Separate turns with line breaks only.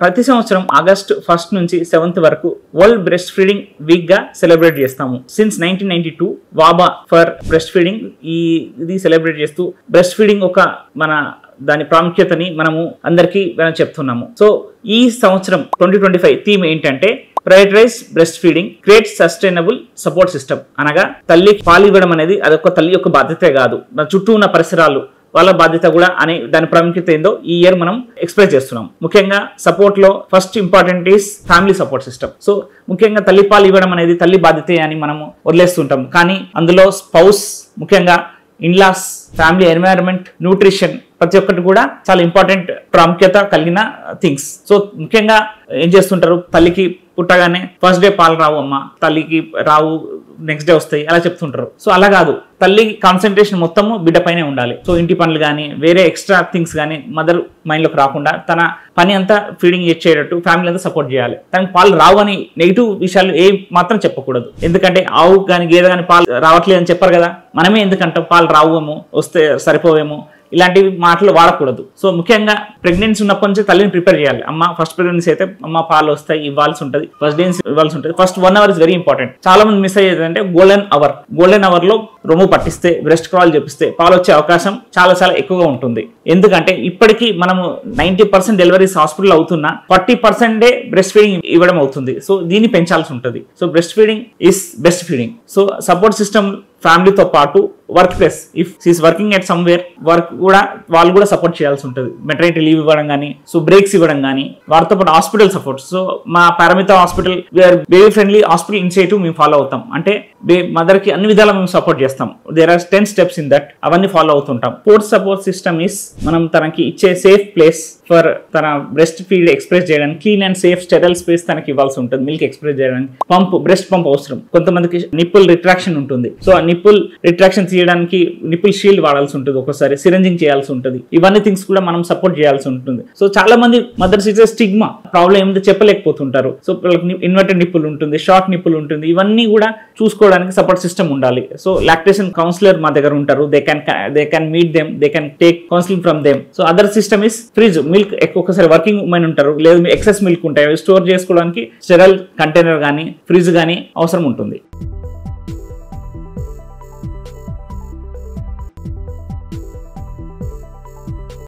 ప్రతి సంవత్సరం ఆగస్ట్ 1 నుంచి 7 వరకు వరల్డ్ బ్రెస్ట్ ఫీడింగ్ వీక్ గా సెలబ్రేట్ చేస్తాము. సిన్స్ 1992 వాబా ఫర్ బ్రెస్ట్ ఫీడింగ్ ఇది సెలబ్రేట్ చేస్తూ బ్రెస్ట్ ఫీడింగ్ ఒక దాని ప్రాముఖ్యతని మనము అందరికీ చెప్తున్నాము. సో ఈ సంవత్సరం 2025 థీమ్ ఏంటంటే prioritize breast feeding, create sustainable support system. అనగా తల్లికి పాలు ఇవ్వడం అనేది అదొక తల్లి యొక్క బాధ్యతే కాదు, మన చుట్టూ ఉన్న పరిసరాలు వాళ్ళ బాధ్యత కూడా అనే దాని ప్రాముఖ్యత ఏందో ఈ ఇయర్ మనం ఎక్స్ప్రెస్ చేస్తున్నాం. ముఖ్యంగా సపోర్ట్ లో first important is family support system. So ముఖ్యంగా తల్లి పాలు ఇవ్వడం అనేది తల్లి బాధ్యతే అని మనము వదిలేస్తుంటాం, కానీ అందులో స్పౌస్, ముఖ్యంగా ఇన్లాస్, ఫ్యామిలీ ఎన్వైరన్మెంట్, న్యూట్రిషన్ ప్రతి ఒక్కటి కూడా చాలా ఇంపార్టెంట్ ప్రాముఖ్యత కలిగిన థింగ్స్. సో ముఖ్యంగా ఏం చేస్తుంటారు, తల్లికి పుట్టగానే ఫస్ట్ డే పాలు రావు అమ్మ, తల్లికి రావు, నెక్స్ట్ డే వస్తాయి అలా చెప్తుంటారు. సో అలా కాదు, తల్లి కాన్సన్ట్రేషన్ మొత్తము బిడ్డ పైనే ఉండాలి. సో ఇంటి పనులు కానీ వేరే ఎక్స్ట్రా థింగ్స్ కానీ మదర్ మైండ్లోకి రాకుండా తన పని అంతా ఫీడింగ్ ఇచ్చేటట్టు ఫ్యామిలీ అంతా సపోర్ట్ చేయాలి. తనకి పాలు రావు అని నెగిటివ్ విషయాలు ఏ మాత్రం చెప్పకూడదు. ఎందుకంటే ఆవు కానీ గేదె కానీ పాలు రావట్లేదు అని చెప్పారు కదా, మనమే ఎందుకంటాం పాలు రావేమో, వస్తే సరిపోవేమో, ఇలాంటివి మాటలు వాడకూడదు. సో ముఖ్యంగా ప్రెగ్నెన్సీ ఉన్నప్పటి నుంచి తల్లిని ప్రిపేర్ చేయాలి. అమ్మ ఫస్ట్ ప్రెగ్నెన్సీ అయితే అమ్మ పాలు వస్తాయి, ఇవ్వాల్సి ఉంటుంది, ఫస్ట్ డే ఇవ్వాల్సి ఉంటుంది. First 1 hour is very important. చాలా మంది మిస్ అయ్యేది అంటే గోల్డెన్ అవర్ లో రొమ్ము పట్టిస్తే, బ్రెస్ట్ క్రాల్ చేపిస్తే పాలు వచ్చే అవకాశం చాలా చాలా ఎక్కువగా ఉంటుంది. ఎందుకంటే ఇప్పటికీ మనము 90% డెలివరీస్ హాస్పిటల్ అవుతున్నా 40% బ్రెస్ట్ ఫీడింగ్ ఇవ్వడం అవుతుంది. సో దీన్ని పెంచాల్సి ఉంటుంది. So breast feeding is best feeding. So support system ఫ్యామిలీతో పాటు work place, if she is working at somewhere, work కూడా వాళ్ళు కూడా సపోర్ట్ చేయాల్సి ఉంటుంది. మెటర్నిటీ లీవ్ ఇవ్వడం కానీ, సో బ్రేక్స్ ఇవ్వడం కానీ, వారితో పాటు హాస్పిటల్ సపోర్ట్. సో మా Paramitha hospital we are baby friendly hospital initiative మేము ఫాలో అవుతాం. అంటే మదర్ కి అన్ని విధాలా మేము సపోర్ట్ చేస్తాం. There are 10 steps in that, అవన్నీ ఫాలో అవుతుంటాం. ఫోర్త్ సపోర్ట్ సిస్టమ్ ఇస్ మనం తనకి ఇచ్చే సేఫ్ ప్లేస్ ఫర్ తన బ్రెస్ట్ ఫీడ్ ఎక్స్ప్రెస్ చేయడానికి, clean and safe sterile space తనకి ఇవ్వాల్సి ఉంటుంది. మిల్క్ ఎక్స్ప్రెస్ చేయడానికి బ్రెస్ట్ పంప్ అవసరం. కొంతమందికి నిప్పుల్ రిట్రాక్షన్ ఉంటుంది. సో ఆ నిప్పుల్ రిట్రాక్షన్ తీయడానికి నిప్పుల్ షీల్డ్ వాడాల్సి ఉంటుంది, ఒకసారి సిరంజింగ్ చేయాల్సి ఉంటుంది. ఇవన్నీ థింగ్స్ కూడా మనం సపోర్ట్ చేయాల్సి ఉంటుంది. సో చాలా మంది మదర్స్ ఇచ్చే స్టిగ్మా ప్రాబ్లం ఏమిటో చెప్పలేకపోతుంటారు. సో ఇన్వర్టెడ్ నిప్పుల్ ఉంటుంది, షార్ట్ నిప్పుల్ ఉంటుంది, ఇవన్నీ కూడా చూసుకోవడానికి సపోర్ట్ సిస్టమ్ ఉండాలి. సో లాక్టేషన్ కౌన్సిలర్ మా దగ్గర ఉంటారు. They can meet them, they can take counselling from them. So other system is fridge. Milk ఒక్కొక్కసారి వర్కింగ్ ఉమెన్ ఉంటారు, లేదు ఎక్సెస్ మిల్క్ ఉంటాయి, స్టోర్ చేసుకోవడానికి స్టెరైల్ కంటైనర్ కానీ ఫ్రిడ్జ్ కానీ అవసరం ఉంటుంది.